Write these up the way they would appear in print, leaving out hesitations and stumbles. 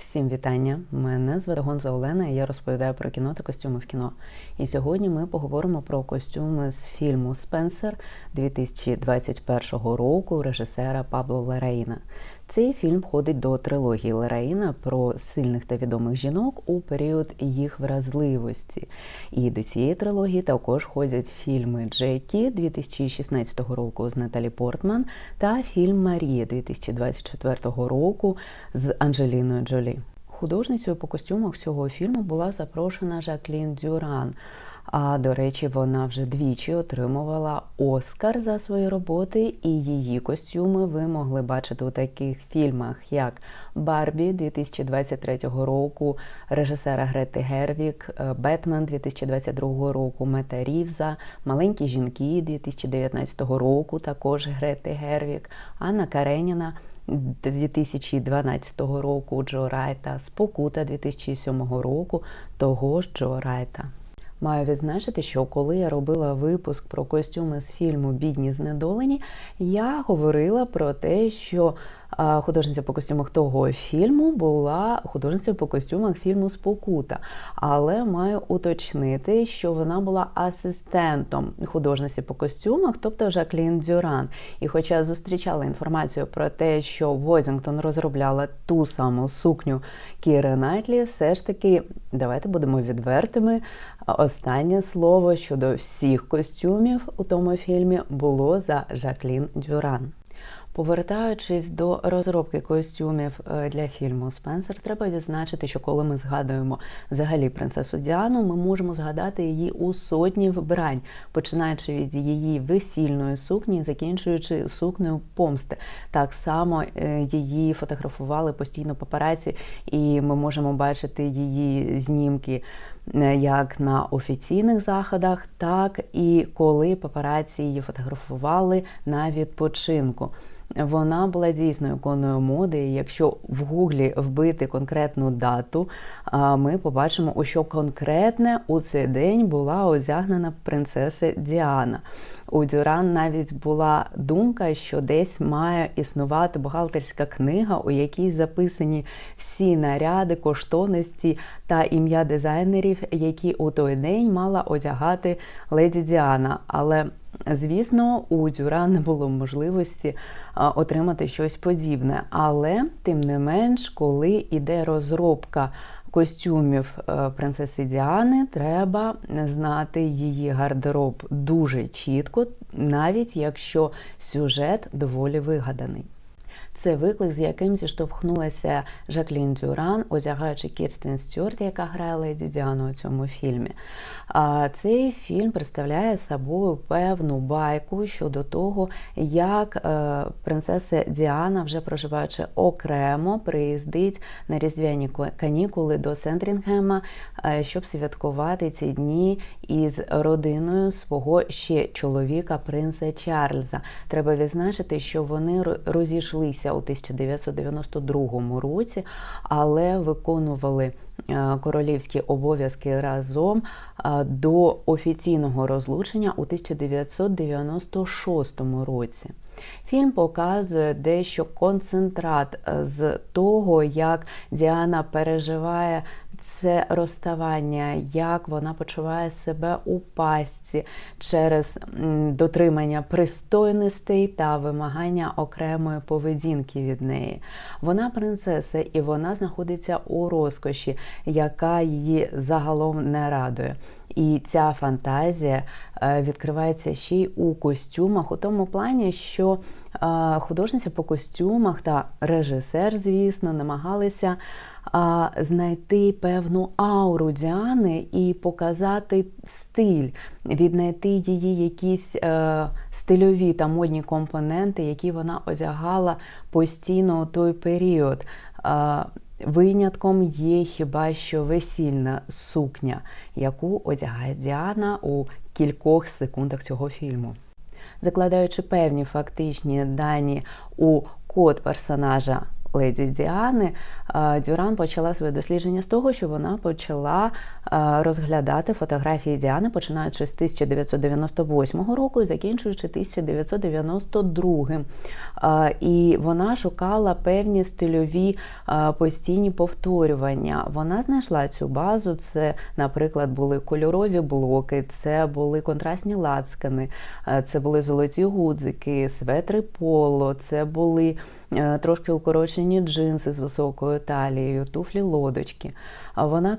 Всім вітання! Мене звати Гонза Олена і я розповідаю про кіно та костюми в кіно. І сьогодні ми поговоримо про костюми з фільму «Спенсер» 2021 року режисера Пабло Ларраїна. Цей фільм входить до трилогії Ларраїна про сильних та відомих жінок у період їх вразливості. І до цієї трилогії також входять фільми «Джекі» 2016 року з Наталі Портман та фільм «Марія» 2024 року з Анджеліною Джолі. Художницею по костюмах цього фільму була запрошена Жаклін Дюран. А, до речі, вона вже двічі отримувала Оскар за свої роботи, і її костюми ви могли бачити у таких фільмах, як «Барбі» 2023 року режисера Грети Гервіг, «Бетмен» 2022 року Мета Рівза, «Маленькі жінки» 2019 року також Грети Гервіг, Анна Кареніна 2012 року Джо Райта, «Спокута» 2007 року того ж Джо Райта. Маю відзначити, що коли я робила випуск про костюми з фільму «Бідні знедолені», я говорила про те, що художниця по костюмах того фільму була художницею по костюмах фільму «Спокута». Але маю уточнити, що вона була асистентом художниці по костюмах, тобто Жаклін Дюран. І хоча зустрічала інформацію про те, що Возінгтон розробляла ту саму сукню Кіри Найтлі, все ж таки, давайте будемо відвертими, останнє слово щодо всіх костюмів у тому фільмі було за Жаклін Дюран. Повертаючись до розробки костюмів для фільму «Спенсер», треба відзначити, що коли ми згадуємо взагалі принцесу Діану, ми можемо згадати її у сотні вбрань, починаючи від її весільної сукні, закінчуючи сукнею помсти. Так само її фотографували постійно папараці, і ми можемо бачити її знімки як на офіційних заходах, так і коли папараці її фотографували на відпочинку. Вона була дійсно іконою моди, і якщо в гуглі вбити конкретну дату, ми побачимо, у що конкретне у цей день була одягнена принцеса Діана. У Дюран навіть була думка, що десь має існувати бухгалтерська книга, у якій записані всі наряди, коштовності та ім'я дизайнерів, які у той день мала одягати леді Діана. Але звісно, у Дюран не було можливості отримати щось подібне. Але, тим не менш, коли йде розробка костюмів принцеси Діани, треба знати її гардероб дуже чітко, навіть якщо сюжет доволі вигаданий. Це виклик, з яким зіштовхнулася Жаклін Дюран, одягаючи Кірстен Стюарт, яка грає леді Діану у цьому фільмі. Цей фільм представляє собою певну байку щодо того, як принцеса Діана, вже проживаючи окремо, приїздить на різдвяні канікули до Сендрінгема, щоб святкувати ці дні із родиною свого ще чоловіка, принца Чарльза. Треба відзначити, що вони розійшлися у 1992 році, але виконували королівські обов'язки разом до офіційного розлучення у 1996 році. Фільм показує дещо концентрат з того, як Діана переживає це розставання, як вона почуває себе у пастці через дотримання пристойностей та вимагання окремої поведінки від неї. Вона принцеса, і вона знаходиться у розкоші, яка її загалом не радує. І ця фантазія відкривається ще й у костюмах, у тому плані, що художниця по костюмах та режисер, звісно, намагалися знайти певну ауру Діани і показати стиль, віднайти її якісь стильові та модні компоненти, які вона одягала постійно у той період. Винятком є хіба що весільна сукня, яку одягає Діана у кількох секундах цього фільму. Закладаючи певні фактичні дані у код персонажа леді Діани, Дюран почала своє дослідження з того, що вона почала розглядати фотографії Діани, починаючи з 1998 року і закінчуючи 1992. І вона шукала певні стильові постійні повторювання. Вона знайшла цю базу. Це, наприклад, були кольорові блоки, це були контрастні лацкани, це були золоті гудзики, светри поло, це були трошки укорочені джинси з високою талією, туфлі-лодочки. Вона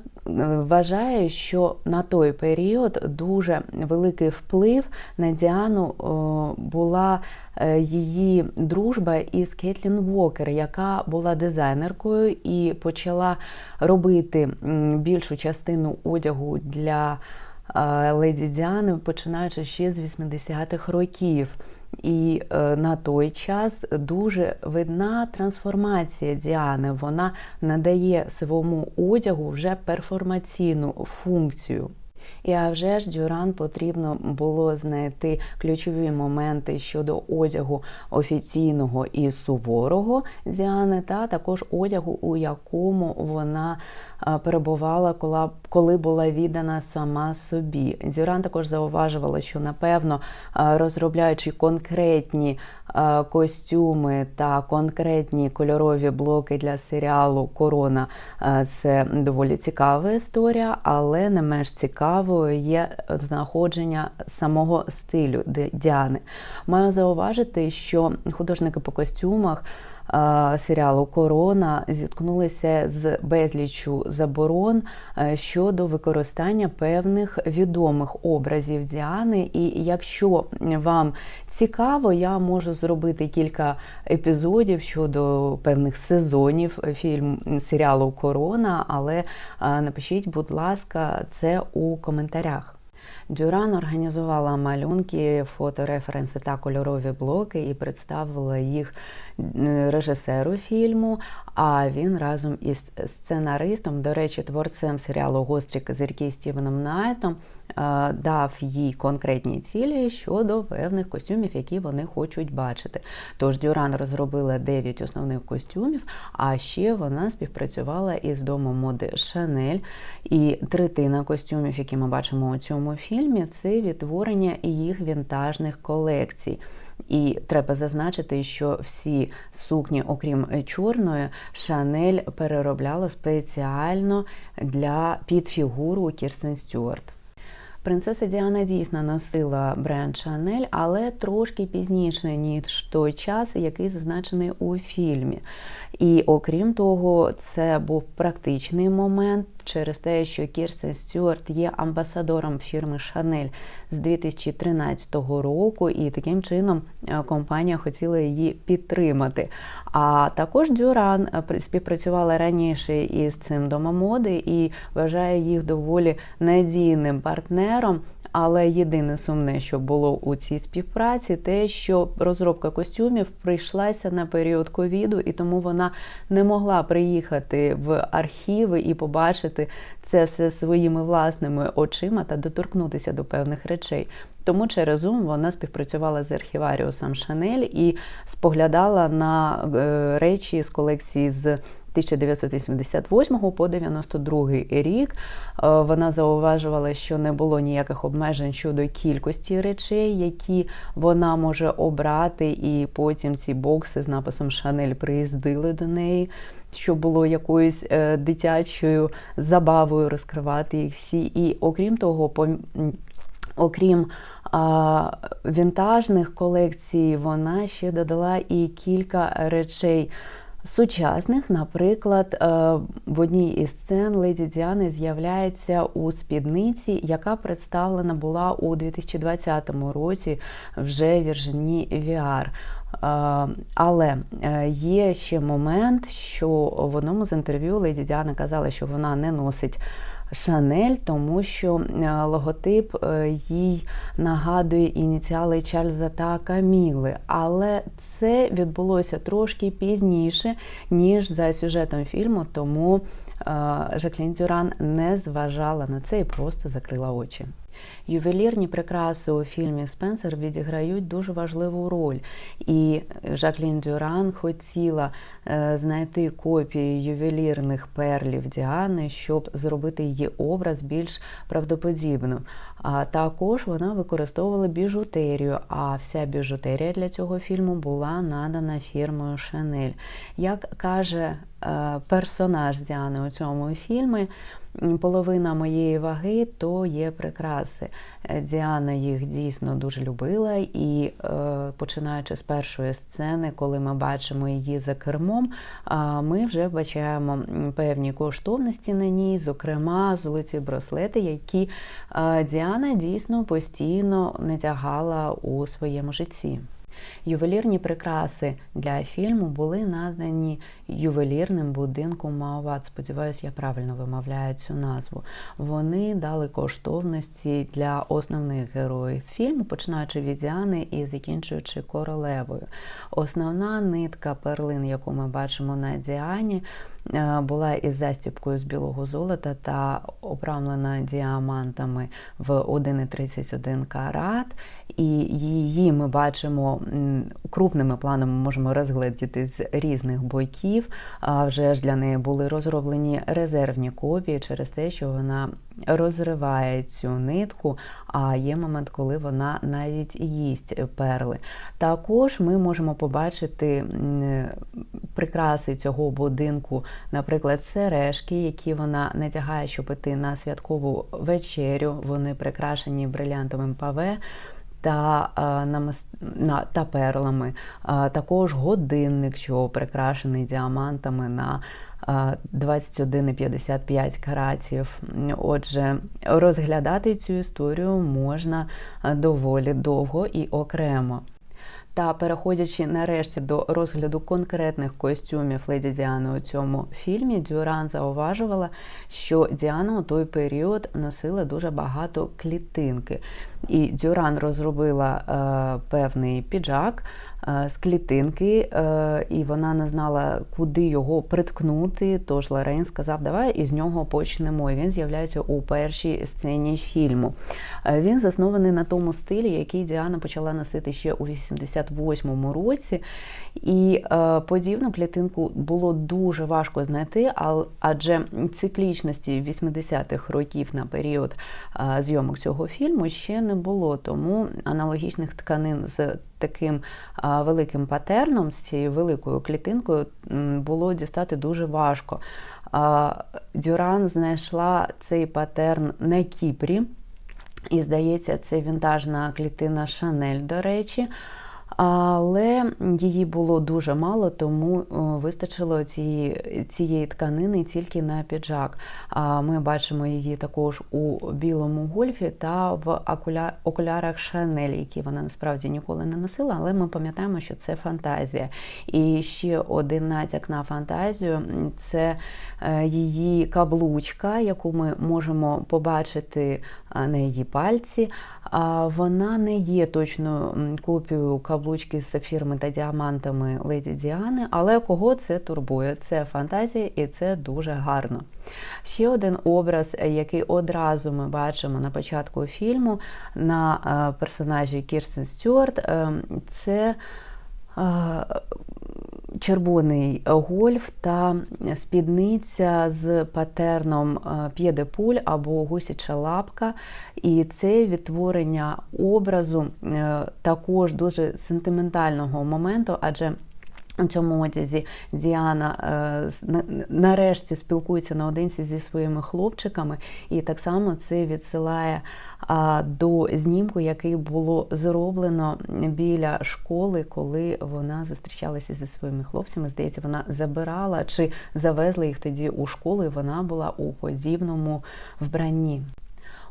вважає, що на той період дуже великий вплив на Діану була її дружба із Кетлін Вокер, яка була дизайнеркою і почала робити більшу частину одягу для леді Діани, починаючи ще з 80-х років. І на той час дуже видна трансформація Діани. Вона надає своєму одягу вже перформаційну функцію. І а вже ж Дюран потрібно було знайти ключові моменти щодо одягу офіційного і суворого Діани, та також одягу, у якому вона перебувала, коли була віддана сама собі. Дюран також зауважувала, що, напевно, розробляючи конкретні костюми та конкретні кольорові блоки для серіалу «Корона», це доволі цікава історія, але не менш цікавою є знаходження самого стилю Діани. Маю зауважити, що художники по костюмах серіалу «Корона» зіткнулися з безліччю заборон щодо використання певних відомих образів Діани. І якщо вам цікаво, я можу зробити кілька епізодів щодо певних сезонів серіалу «Корона», але напишіть, будь ласка, це у коментарях. Дюран організувала малюнки, фотореференси та кольорові блоки і представила їх режисеру фільму, а він разом із сценаристом, до речі, творцем серіалу «Гострі козирьки» Стівеном Найтом, дав їй конкретні цілі щодо певних костюмів, які вони хочуть бачити. Тож Дюран розробила 9 основних костюмів, а ще вона співпрацювала із домом моди Шанель. І третина костюмів, які ми бачимо у цьому фільмі, це відтворення їх вінтажних колекцій. І треба зазначити, що всі сукні, окрім чорної, Шанель переробляла спеціально під фігуру Кірстен Стюарт. Принцеса Діана дійсно носила бренд Шанель, але трошки пізніше, ніж той час, який зазначений у фільмі. І окрім того, це був практичний момент через те, що Кірстен Стюарт є амбасадором фірми Шанель з 2013 року, і таким чином компанія хотіла її підтримати. А також Дюран співпрацювала раніше із цим домом моди і вважає їх доволі надійним партнером. Але єдине сумне, що було у цій співпраці, те, що розробка костюмів прийшлася на період ковіду, і тому вона не могла приїхати в архіви і побачити це все своїми власними очима та доторкнутися до певних речей. Тому через Zoom вона співпрацювала з архіваріусом Шанель і споглядала на речі з колекції з 1988 по 92 рік. Вона зауважувала, що не було ніяких обмежень щодо кількості речей, які вона може обрати, і потім ці бокси з написом «Шанель» приїздили до неї, що було якоюсь дитячою забавою розкривати їх всі. І окрім того, окрім вінтажних колекцій, вона ще додала і кілька речей сучасних. Наприклад, в одній із сцен леді Діани з'являється у спідниці, яка представлена була у 2020 році вже в Virginie Viard. Але є ще момент, що в одному з інтерв'ю леді Діана казала, що вона не носить Шанель, тому що логотип їй нагадує ініціали Чарльза та Каміли. Але це відбулося трошки пізніше, ніж за сюжетом фільму, тому Жаклін Дюран не зважала на це і просто закрила очі. Ювелірні прикраси у фільмі «Спенсер» відіграють дуже важливу роль. І Жаклін Дюран хотіла знайти копії ювелірних перлів Діани, щоб зробити її образ більш правдоподібним. А також вона використовувала біжутерію, а вся біжутерія для цього фільму була надана фірмою Chanel. Як каже персонаж Діани у цьому фільмі, половина моєї ваги – то є прикраси. Діана їх дійсно дуже любила, і починаючи з першої сцени, коли ми бачимо її за кермом, ми вже бачаємо певні коштовності на ній, зокрема золоті браслети, які Діана дійсно постійно надягала у своєму житті. Ювелірні прикраси для фільму були надані ювелірним будинком Маоват. Сподіваюсь, я правильно вимовляю цю назву. Вони дали коштовності для основних героїв фільму, починаючи від Діани і закінчуючи королевою. Основна нитка перлин, яку ми бачимо на Діані, була із застібкою з білого золота та обрамлена діамантами в 1,31 карат. І її ми бачимо крупними планами, можемо розгледіти з різних боків. Вже ж для неї були розроблені резервні копії через те, що вона розриває цю нитку, а є момент, коли вона навіть їсть перли. Також ми можемо побачити прикраси цього будинку, наприклад, сережки, які вона надягає, щоб іти на святкову вечерю. Вони прикрашені брилянтовим паве та перлами. Також годинник, що прикрашений діамантами на 21,55 каратів. Отже, розглядати цю історію можна доволі довго і окремо. Та переходячи нарешті до розгляду конкретних костюмів леді Діани у цьому фільмі, Дюран зауважувала, що Діана у той період носила дуже багато клітинки. І Дюран розробила певний піджак з клітинки, і вона не знала, куди його приткнути, тож Лорейн сказав, давай із нього почнемо. І він з'являється у першій сцені фільму. Він заснований на тому стилі, який Діана почала носити ще у 88-му році, і подібну клітинку було дуже важко знайти, адже циклічності 80-х років на період зйомок цього фільму ще не було, тому аналогічних тканин з таким великим патерном, з цією великою клітинкою, було дістати дуже важко. Дюран знайшла цей патерн на Кіпрі, і, здається, це вінтажна клітина Chanel, до речі, але її було дуже мало, тому вистачило цієї тканини тільки на піджак. Ми бачимо її також у білому гольфі та в окулярах Chanel, які вона насправді ніколи не носила, але ми пам'ятаємо, що це фантазія. І ще один натяк на фантазію – це її каблучка, яку ми можемо побачити на її пальці. Вона не є точною копією каблучки з сапфірами та діамантами леді Діани, але кого це турбує? Це фантазія і це дуже гарно. Ще один образ, який одразу ми бачимо на початку фільму на персонажі Кірстен Стюарт, це червоний гольф та спідниця з патерном п'єдепуль або гусяча лапка. І це відтворення образу також дуже сентиментального моменту, адже у цьому одязі Діана нарешті спілкується наодинці зі своїми хлопчиками, і так само це відсилає до знімку, який було зроблено біля школи, коли вона зустрічалася зі своїми хлопцями. Здається, вона забирала чи завезла їх тоді у школу, і вона була у подібному вбранні.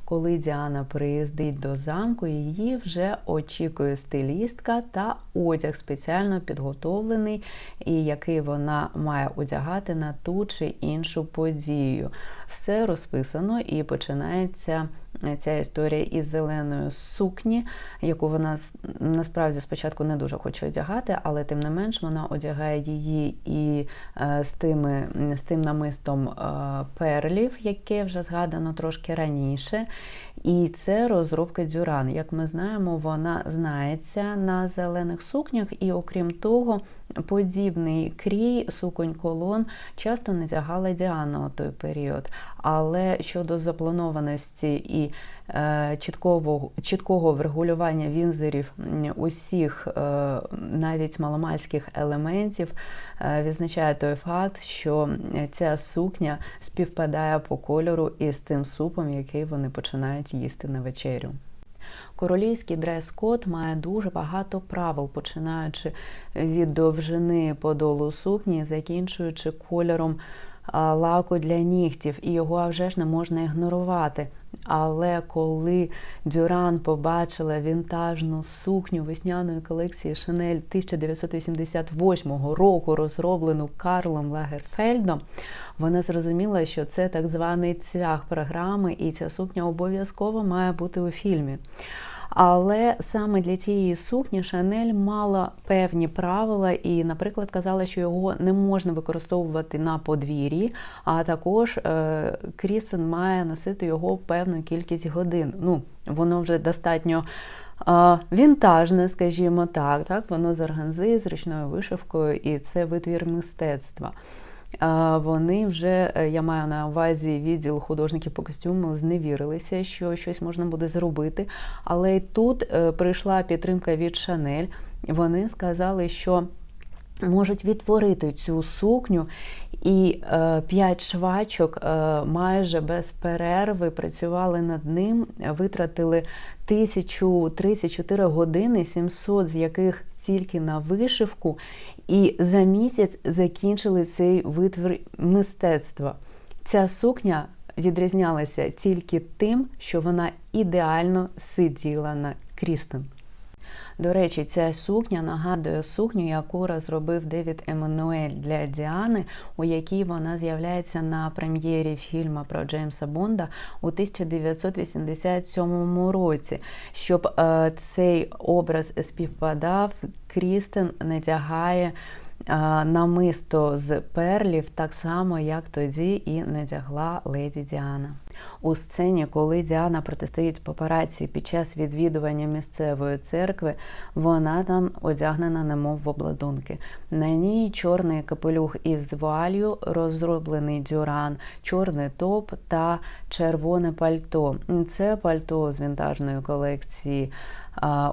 Коли Діана приїздить до замку, її вже очікує стилістка та одяг спеціально підготовлений, і який вона має одягати на ту чи іншу подію. Все розписано, і починається ця історія із зеленої сукні, яку вона насправді спочатку не дуже хоче одягати, але тим не менш вона одягає її і з тим намистом перлів, яке вже згадано трошки раніше. І це розробка Дюран. Як ми знаємо, вона знається на зелених сукнях, і окрім того, подібний крій суконь-колон часто надягала Діана у той період. Але щодо запланованості і чіткого врегулювання вінзорів усіх, навіть маломальських елементів, відзначає той факт, що ця сукня співпадає по кольору із тим супом, який вони починають їсти на вечерю. Королівський дрес-код має дуже багато правил, починаючи від довжини подолу сукні, закінчуючи кольором лаку для нігтів, і його вже ж не можна ігнорувати. Але коли Дюран побачила вінтажну сукню весняної колекції Шанель 1988 року, розроблену Карлом Лагерфельдом, вона зрозуміла, що це так званий цвях програми, і ця сукня обов'язково має бути у фільмі. Але саме для цієї сукні Шанель мала певні правила і, наприклад, казала, що його не можна використовувати на подвір'ї, а також Крістен має носити його певну кількість годин. Ну, воно вже достатньо вінтажне, скажімо так, воно з органзи, з ручною вишивкою, і це витвір мистецтва. Вони вже, я маю на увазі відділ художників по костюму, зневірилися, що щось можна буде зробити. Але й тут прийшла підтримка від Шанель. Вони сказали, що можуть відтворити цю сукню, і 5 швачок майже без перерви працювали над ним, витратили 1034 години, 700 з яких тільки на вишивку, і за місяць закінчили цей витвір мистецтва. Ця сукня відрізнялася тільки тим, що вона ідеально сиділа на Крістен. До речі, ця сукня нагадує сукню, яку розробив Девід Еммануель для Діани, у якій вона з'являється на прем'єрі фільму про Джеймса Бонда у 1987 році. Щоб цей образ співпадав, Крістен надягає намисто з перлів, так само, як тоді і надягла леді Діана. У сцені, коли Діана протистоїть папараці під час відвідування місцевої церкви, вона там одягнена немов в обладунки. На ній чорний капелюх із вуалью, розроблений Дюран, чорний топ та червоне пальто. Це пальто з вінтажної колекції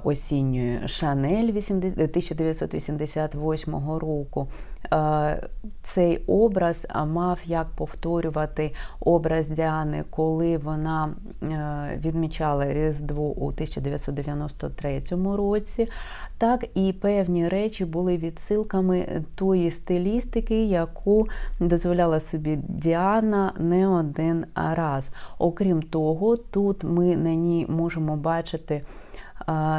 осінньої Шанель 1988 року. Цей образ мав як повторювати образ Діани, коли вона відмічала Різдво у 1993 році, так і певні речі були відсилками тої стилістики, яку дозволяла собі Діана не один раз. Окрім того, тут ми на ній можемо бачити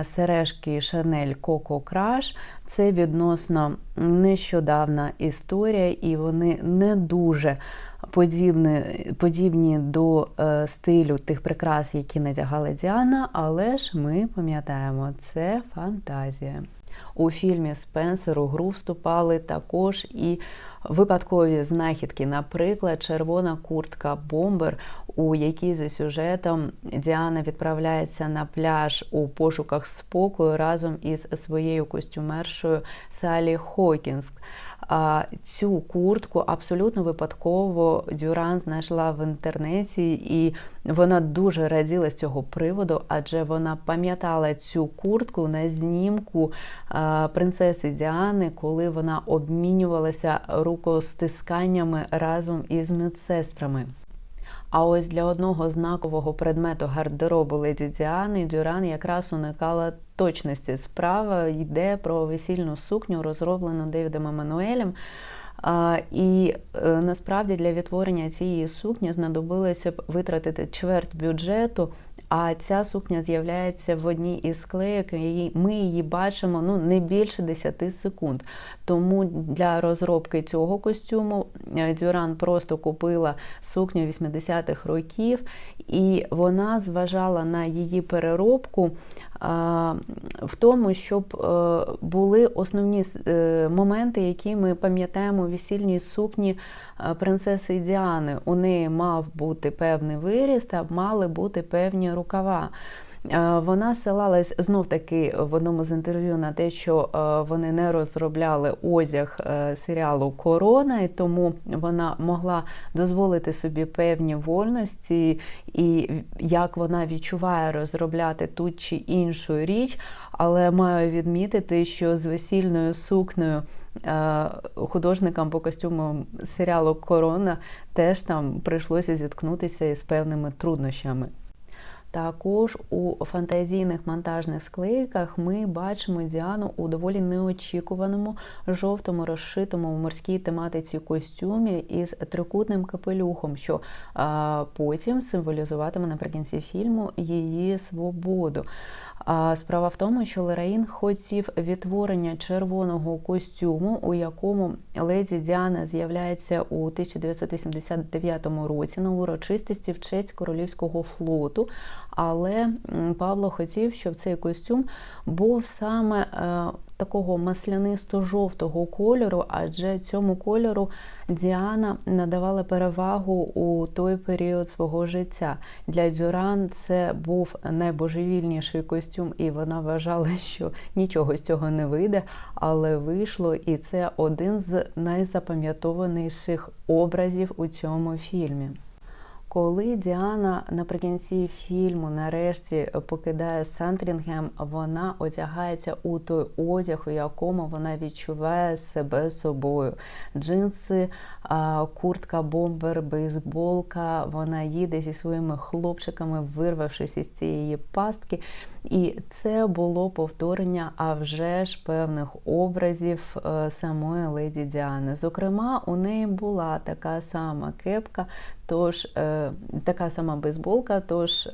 сережки Шанель Коко Краш. Це відносно нещодавна історія, і вони не дуже подібні до стилю тих прикрас, які надягала Діана, але ж ми пам'ятаємо, це фантазія. У фільмі Спенсер у гру вступали також і випадкові знахідки, наприклад, червона куртка бомбер, у якій за сюжетом Діана відправляється на пляж у пошуках спокою разом із своєю костюмершою Салі Хокінс. Цю куртку абсолютно випадково Дюран знайшла в інтернеті, і вона дуже раділа з цього приводу, адже вона пам'ятала цю куртку на знімку принцеси Діани, коли вона обмінювалася рукостисканнями разом із медсестрами. А ось для одного знакового предмету гардеробу леді Діани Дюран якраз уникала точності. Справа йде про весільну сукню, розроблену Девідом Еммануелем. І насправді для відтворення цієї сукні знадобилося б витратити чверть бюджету, а ця сукня з'являється в одній із склейок, і ми її бачимо не більше 10 секунд. Тому для розробки цього костюму Дюран просто купила сукню 80-х років, і вона зважала на її переробку в тому, щоб були основні моменти, які ми пам'ятаємо у весільній сукні принцеси Діани. У неї мав бути певний виріст, а мали бути певні рукава. Вона ссилалась знов-таки в одному з інтерв'ю на те, що вони не розробляли одяг серіалу «Корона», і тому вона могла дозволити собі певні вольності, і як вона відчуває розробляти ту чи іншу річ, але маю відмітити, що з весільною сукнею художникам по костюмам серіалу «Корона» теж там прийшлося зіткнутися із певними труднощами. Також у фантазійних монтажних склейках ми бачимо Діану у доволі неочікуваному жовтому розшитому в морській тематиці костюмі із трикутним капелюхом, що потім символізуватиме наприкінці фільму її свободу. Справа в тому, що Лерайн хотів відтворення червоного костюму, у якому леді Діана з'являється у 1989 році на урочистості в честь Королівського флоту, але Павло хотів, щоб цей костюм був саме такого маслянисто-жовтого кольору, адже цьому кольору Діана надавала перевагу у той період свого життя. Для Дюран це був найбожевільніший костюм, і вона вважала, що нічого з цього не вийде, але вийшло, і це один з найзапам'ятованіших образів у цьому фільмі. Коли Діана наприкінці фільму нарешті покидає Сандрінгем, вона одягається у той одяг, у якому вона відчуває себе собою. Джинси, куртка, бомбер, бейсболка. Вона їде зі своїми хлопчиками, вирвавшись із цієї пастки. І це було повторення, а вже ж, певних образів самої леді Діани. Зокрема, у неї була така сама кепка, тож така сама бейсболка, тож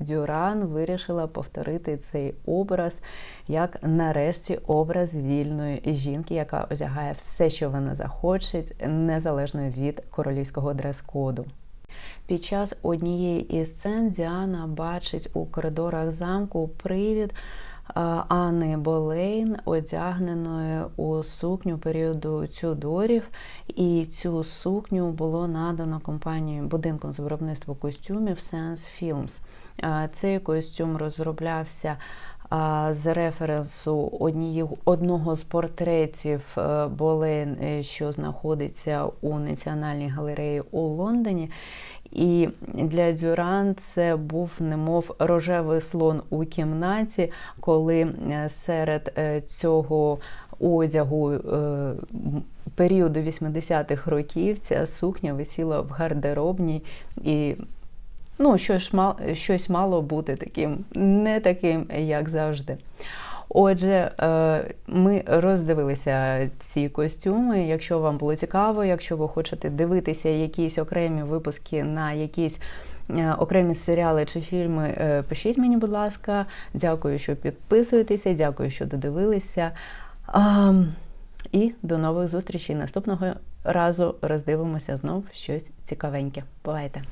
Дюран вирішила повторити цей образ, як нарешті образ вільної жінки, яка одягає все, що вона захоче, незалежно від королівського дрес-коду. Під час однієї із сцен Діана бачить у коридорах замку привід Анни Болейн, одягненої у сукню періоду Тюдорів, і цю сукню було надано компанією будинком з виробництва костюмів Sense Films. Цей костюм розроблявся з референсу одного з портретів Болейн, що знаходиться у Національній галереї у Лондоні. І для Дюран це був немов рожевий слон у кімнаті, коли серед цього одягу періоду 80-х років ця сукня висіла в гардеробній і щось мало бути таким, не таким, як завжди. Отже, ми роздивилися ці костюми. Якщо вам було цікаво, якщо ви хочете дивитися якісь окремі випуски на якісь окремі серіали чи фільми, пишіть мені, будь ласка. Дякую, що підписуєтеся, дякую, що додивилися. І до нових зустрічей. Наступного разу роздивимося знов щось цікавеньке. Бувайте!